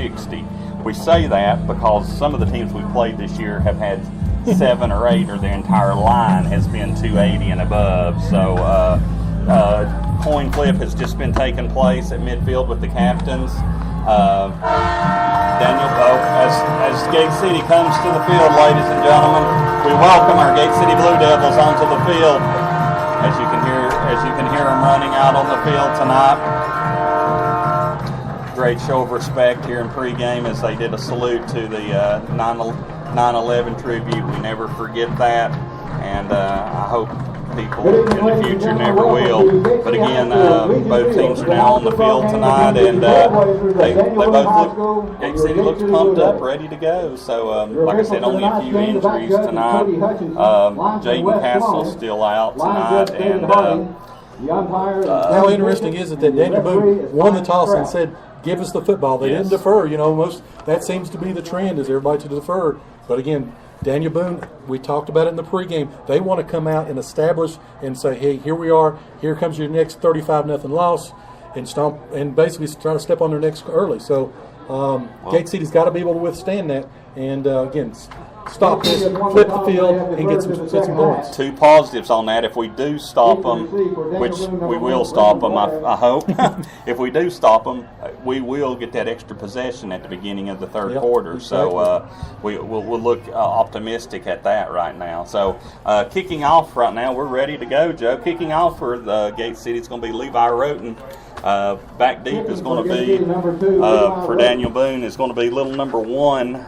260. We say that because some of the teams we've played this year have had 7 or 8, or their entire line has been 280 and above. So coin flip has just been taking place at midfield with the captains. Daniel, as Gate City comes to the field, ladies and gentlemen, we welcome our Gate City Blue Devils onto the field. As you can hear them running out on the field tonight. Great show of respect here in pregame as they did a salute to the 9/11 tribute. We never forget that, and I hope people in the future never will. But again, both teams are now on the field tonight, and they both look. Gate City looks pumped up, ready to go. So, like I said, only a few injuries tonight. Jaden Castle's still out tonight, and how interesting is it that Daniel Boone won the toss and said, "Give us the football." They didn't defer. That seems to be the trend, is everybody to defer. But again, Daniel Boone, we talked about it in the pregame. They want to come out and establish and say, "Hey, here we are. Here comes your next 35-0 loss," and stomp and basically try to step on their necks early. So Gate City's got to be able to withstand that. And again, stop this, flip the field, and get some points. 2 positives on that. If we do stop them, which we will stop them, I hope. If we do stop them, we will get that extra possession at the beginning of the third quarter. Exactly. So we'll look optimistic at that right now. So kicking off right now, we're ready to go, Joe. Kicking off for the Gate City, it's going to be Levi Roten. Back deep is going to be, for Daniel Boone, is going to be little number 1,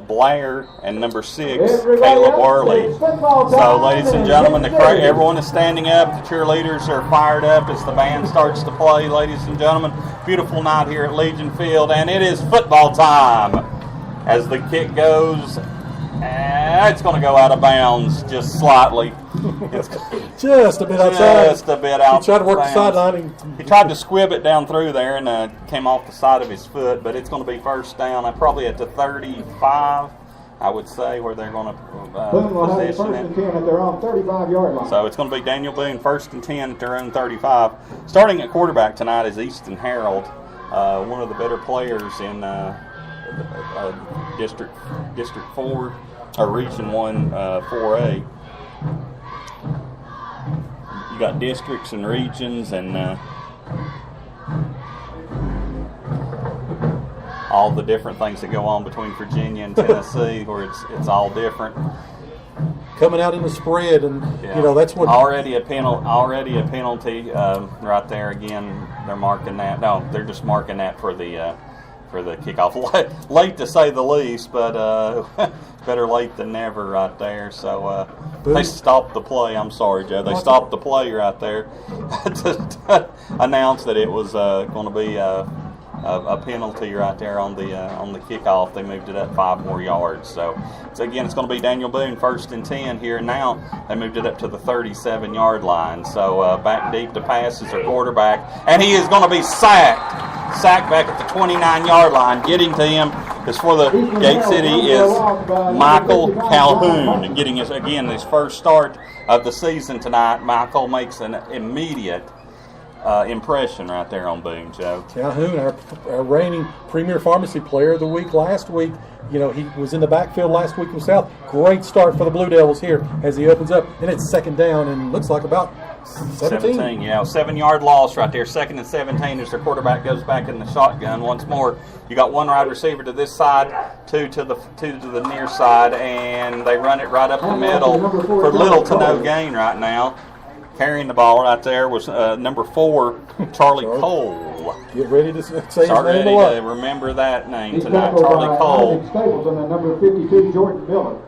Blair, and number 6, Caleb Worley. So, ladies and gentlemen, everyone is standing up. The cheerleaders are fired up as the band starts to play. Ladies and gentlemen, beautiful night here at Legion Field, and it is football time. As the kick goes, it's going to go out of bounds just slightly. Just a bit outside. Just a bit out. He tried to work the sideline. He tried to squib it down through there and came off the side of his foot, but it's going to be first down. Probably at the 35, I would say, where they're going to position it. At their own 35-yard line. So it's going to be Daniel Boone, 1st and 10 at their own 35. Starting at quarterback tonight is Easton Harold, one of the better players in District 4, or Region 1 4A. You got districts and regions and all the different things that go on between Virginia and Tennessee, where it's all different. Coming out in the spread, and that's what already a penalty right there. Again, they're marking that. No, they're just marking that for the kickoff. Late to say the least, but better late than never right there. So they stopped the play. I'm sorry, Joe. They stopped the play right there to announce that it was going to be a penalty right there on the kickoff. They moved it up 5 more yards. So again, it's going to be Daniel Boone, 1st and 10 here. Now they moved it up to the 37-yard line. So back deep to pass is their quarterback, and he is going to be sacked back at the 29-yard line. Getting to him is for the Gate City is Michael Calhoun, getting his first start of the season tonight. Michael makes an immediate impression right there on Boone, Joe. Calhoun, our reigning premier pharmacy player of the week last week. He was in the backfield last week himself. Great start for the Blue Devils here as he opens up, and it's 2nd down and looks like about 17. 7-yard loss right there. 2nd and 17 as their quarterback goes back in the shotgun once more. You got 1 wide receiver to this side, 2 to the near side, and they run it right up the middle for little to no gain right now. Carrying the ball right there was number 4, Charlie Cole. Get ready to say his Start name ready to remember that name tonight, Charlie Cole. Staples and number 52, Jordan Miller.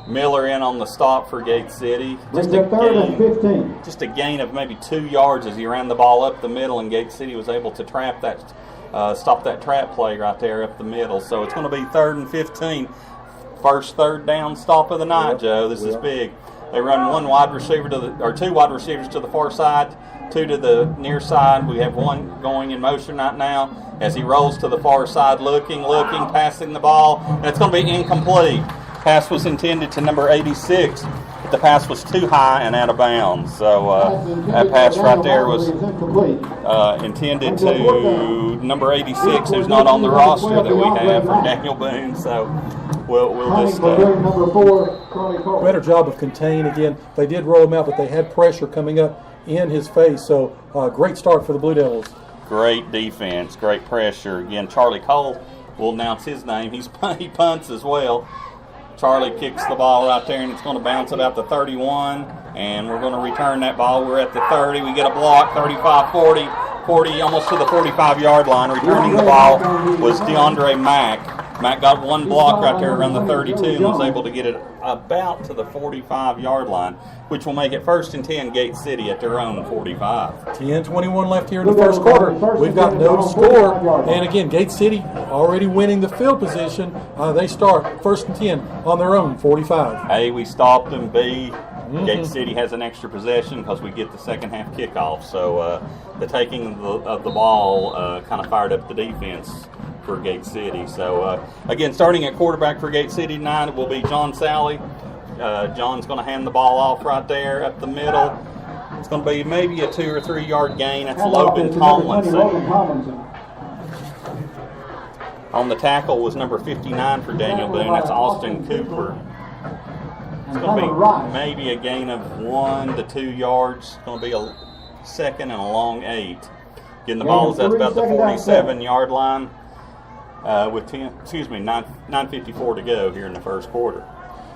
Miller in on the stop for Gate City. Just a 3rd and 15. Just a gain of maybe 2 yards as he ran the ball up the middle, and Gate City was able to stop that trap play right there up the middle. So it's going to be 3rd and 15. First 3rd down stop of the night, Joe. This is big. They run 2 wide receivers to the far side, 2 to the near side. We have 1 going in motion right now as he rolls to the far side, looking, passing the ball, and it's going to be incomplete. pass was intended to number 86, but the pass was too high and out of bounds. So that pass right there was intended to number 86, who's not on the roster that we have from Daniel Boone. So we'll just better job of contain. Again, they did roll him out, but they had pressure coming up in his face. So great start for the Blue Devils. Great defense, great pressure. Again, Charlie Cole will announce his name. He punts as well. Charlie kicks the ball right there, and it's going to bounce about the 31, and we're going to return that ball. We're at the 30. We get a block, 35, 40, 40, almost to the 45-yard line. Returning the ball was DeAndre Mack. Mack got one block right there around the 32 and was able to get it about to the 45-yard line, which will make it 1st and 10, Gate City at their own 45. 10:21 left here in the first quarter. We've got no score. And again, Gate City already winning the field position. They start 1st and 10 on their own 45. A, we stopped them. B, Gate City has an extra possession because we get the second half kickoff. So the taking of the ball kind of fired up the defense for Gate City. So again, starting at quarterback for Gate City tonight, it will be John Sally. John's going to hand the ball off right there up the middle. It's going to be maybe a 2 or 3 yard gain. That's Logan Tomlinson. On the tackle was number 59 for Daniel Boone. That's Austin Cooper. It's going to be maybe a gain of 1 to 2 yards. It's going to be a second and a long 8. Getting the ball is at about the 47-yard line. With 9:54 to go here in the first quarter.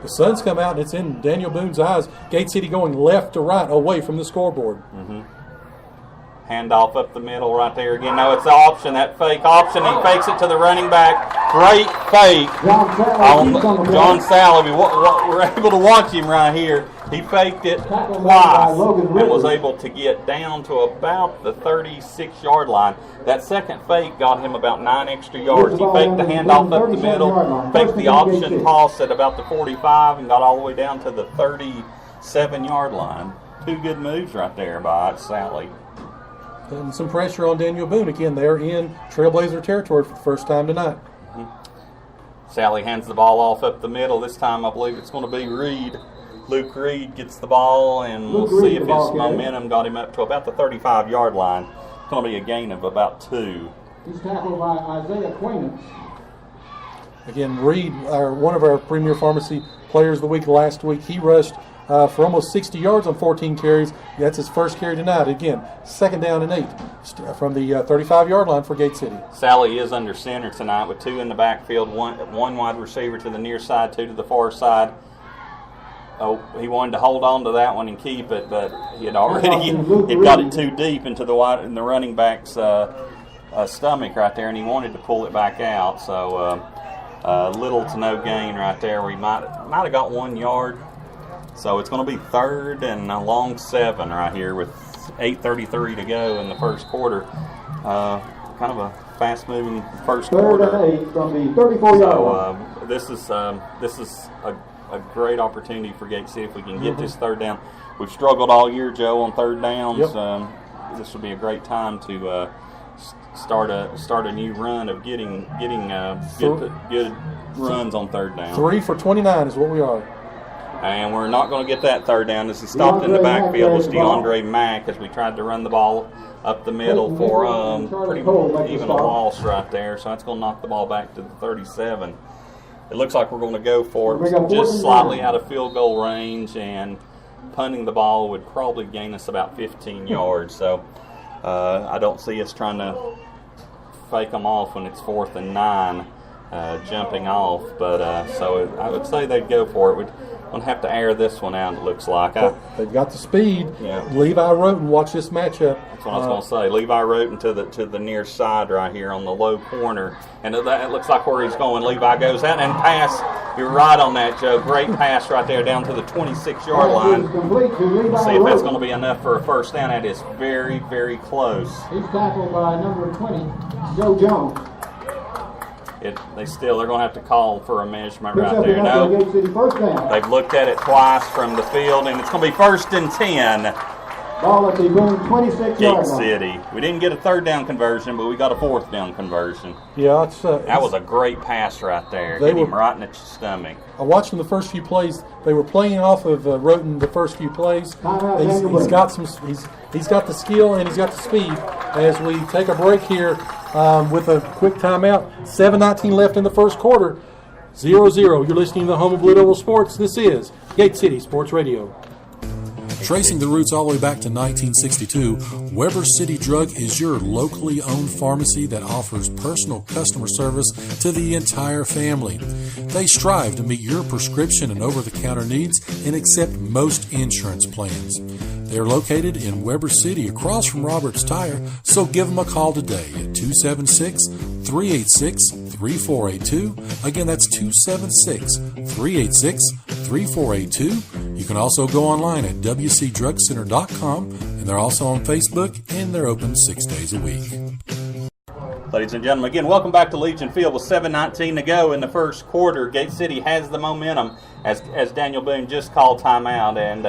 The sun's come out and it's in Daniel Boone's eyes. Gate City going left to right away from the scoreboard. Handoff up the middle right there again. No, it's the option, that fake option. He fakes it to the running back. Great fake on John Sally. We're able to watch him right here. He faked it twice and was able to get down to about the 36-yard line. That second fake got him about 9 extra yards. He faked the handoff up the middle, faked the option toss at about the 45, and got all the way down to the 37-yard line. 2 good moves right there by Sally. And some pressure on Daniel Boone. Again, they're in Trailblazer territory for the first time tonight. Sally hands the ball off up the middle. This time I believe it's going to be Reed. Luke Reed gets the ball, and we'll see if his momentum got him up to about the 35-yard line. It's going to be a gain of about 2. He's tackled by Isaiah Quainance. Again, Reed, one of our Premier Pharmacy Players of the Week last week, he rushed for almost 60 yards on 14 carries. That's his first carry tonight. Again, 2nd down and 8 from the 35-yard line for Gate City. Sally is under center tonight with 2 in the backfield, one wide receiver to the near side, 2 to the far side. Oh, he wanted to hold on to that one and keep it, but he had already got it too deep into the running back's stomach right there, and he wanted to pull it back out. So little to no gain right there. We might have got 1 yard. So it's going to be 3rd and a long 7 right here with 8:33 to go in the first quarter. Kind of a fast-moving first quarter. 3rd and 8 from the 34-yard line. This is a great opportunity for Gate City if we can get this 3rd down. We've struggled all year, Joe, on 3rd downs. Yep. This would be a great time to start a new run of getting good runs on 3rd down. 3 for 29 is what we are. And we're not going to get that 3rd down. As he stopped in the backfield was DeAndre Mack as we tried to run the ball up the middle for pretty even a loss right there. So that's going to knock the ball back to the 37. It looks like we're going to go for it just slightly out of field goal range, and punting the ball would probably gain us about 15 yards. So I don't see us trying to fake them off when it's 4th and 9, jumping off. But so I would say they'd go for it. We'd going to have to air this one out, it looks like. They've got the speed. Yeah. Levi Roten, watch this matchup. That's what I was going to say. Levi Roten to the near side right here on the low corner. And it looks like where he's going. Levi goes out and pass. You're right on that, Joe. Great pass right there down to the 26-yard line. We'll see if that's going to be enough for a 1st down. That is very, very close. He's tackled by number 20, Joe Jones. They're going to have to call for a measurement right there. No, First down. they've looked at it twice from the field, and it's going to be 1st and 10. Ball at the Boone 26-yard Gate line. City. We didn't get a third down conversion, but we got a fourth down conversion. Yeah, That was a great pass right there. They Hit him were- right in the stomach. I watched them the first few plays. They were playing off of Roten the first few plays. Timeout, He's Daniel Boone. got some. He's got the skill and he's got the speed. As we take a break here with a quick timeout. 7:19 left in the first quarter. 0-0. You're listening to the home of Blue Devil Sports. This is Gate City Sports Radio. Tracing the roots all the way back to 1962, Weber City Drug is your locally owned pharmacy that offers personal customer service to the entire family. They strive to meet your prescription and over-the-counter needs and accept most insurance plans. They're located in Weber City across from Roberts Tire, so give them a call today at 276-386-3482. Again, that's 276-386-3482. You can also go online at wcdrugcenter.com, and they're also on Facebook, and they're open 6 days a week. Ladies and gentlemen, again, welcome back to Legion Field with 7:19 to go in the first quarter. Gate City has the momentum as Daniel Boone just called timeout, and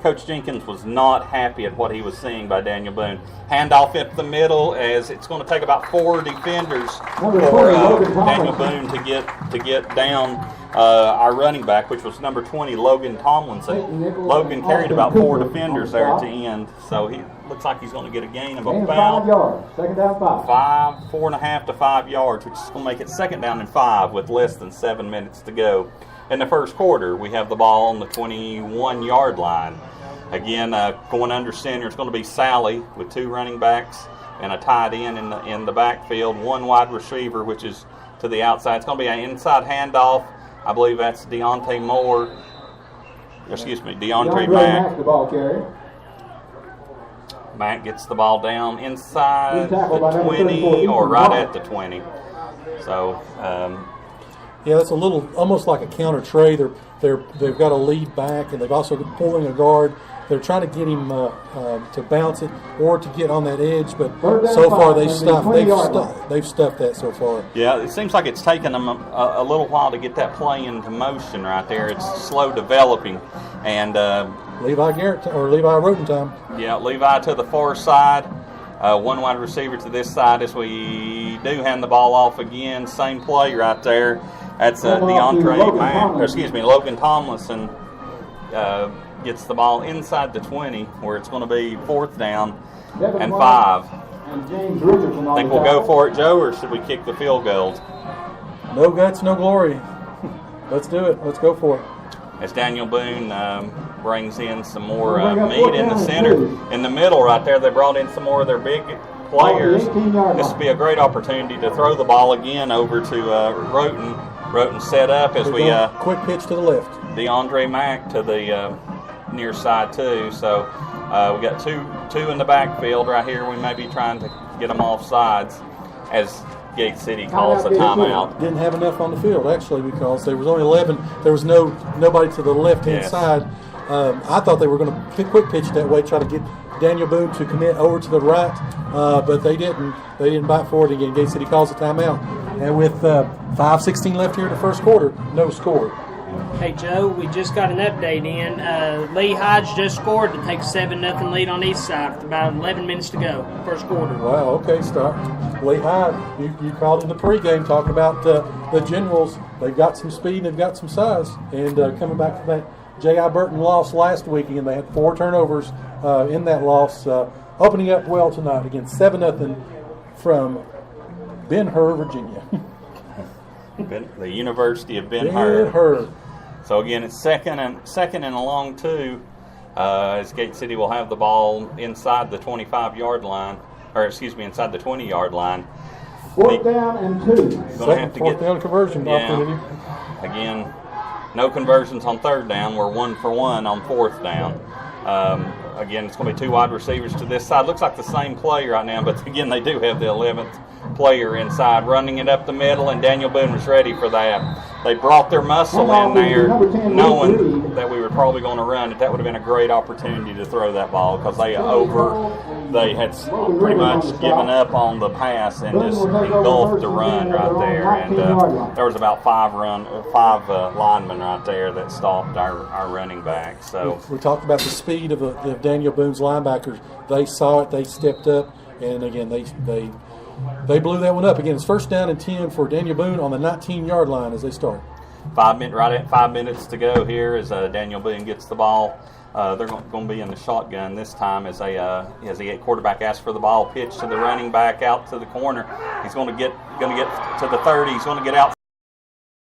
Coach Jenkins was not happy at what he was seeing by Daniel Boone. Handoff up the middle, as it's going to take about 4 defenders for Daniel Boone to get down our running back, which was number 20, Logan Tomlinson. Logan carried about 4 defenders there at the end, so he looks like he's going to get a gain of Gain of about 5 yards. Second down 5. 4.5 to 5 yards, which is going to make it second down and 5 with less than 7 minutes to go. In the first quarter, we have the ball on the 21-yard line. Again, going under center, it's going to be Sally with 2 running backs and a tight end in the backfield, 1 wide receiver, which is to the outside. It's going to be an inside handoff. I believe that's DeAndre Mack. The ball carrier. Mack gets the ball down inside He's tackled by the number 20 34, or right Mark. at the 20. So, Yeah, that's a little almost like a counter trey. They've got a lead back, and they've also been pulling a guard. They're trying to get him to bounce it or to get on that edge, but so far they've stuffed that so far. yeah, it seems like it's taken them a little while to get that play into motion right there. It's slow developing, and Levi Roten time. yeah, Levi to the far side, 1 wide receiver to this side as we do hand the ball off again. Same play right there. That's Logan Tomlinson gets the ball inside the 20, where it's going to be 4th down and 5. And James Richardson on Think the we'll go tackle. for it, Joe, or should we kick the field goal? No guts, no glory. Let's do it. Let's go for it. As Daniel Boone brings in some more We'll bring up meat in the 4th down center. and 2. In the middle right there, they brought in some more of their big players. 18-yard This line. would be a great opportunity to throw the ball again over to Roten. Roten set up as we Quick pitch to the left. DeAndre Mack to the near side too. So we got two in the backfield right here. We may be trying to get them off sides as Gate City calls a timeout. Didn't have enough on the field actually because there was only 11. There was nobody to the left hand Yes. side. I thought they were going to quick pitch that way, try to get Daniel Boone to commit over to the right, but they didn't. They didn't bite for it again. Gate City calls a timeout, and with 5:16 left here in the first quarter, no score. Hey, Joe, we just got an update in. Lee Hodge just scored to take a 7-0 lead on east side with about 11 minutes to go, first quarter. Wow. Okay, start. Lehigh, you called in the pregame talking about the Generals. They've got some speed and they've got some size, and coming back from that J.I. Burton loss last week, and they had 4 turnovers in that loss. Opening up well tonight again, 7-0 from Ben-Hur, Virginia. The University of Ben-Hur. Ben-Hur. So again, it's second and a long 2. As Gate City will have the ball inside the 25-yard line, or excuse me, inside the 20-yard line. 4th down and 2. Gonna have to Fourth get down conversion opportunity. Again, no conversions on 3rd down. We're 1 for 1 on 4th down. Again, it's going to be 2 wide receivers to this side. Looks like the same play right now, but again, they do have the 11th player inside, running it up the middle, and Daniel Boone was ready for that. they brought their muscle in there, Number 10, knowing Luke that we were probably going to run it. That would have been a great opportunity to throw that ball because they had pretty much given up on the pass and just engulfed the run right there. And there was about five linemen right there that stopped our running back. So we talked about the speed of Daniel Boone's linebackers. They saw it, they stepped up, and again they blew that one up. Again, it's 1st down and 10 for Daniel Boone on the 19-yard line as they start. 5 minutes to go here as Daniel Boone gets the ball. They're going to be in the shotgun this time as the quarterback asks for the ball, pitch to the running back out to the corner. He's going to get to the 30. He's going to get out.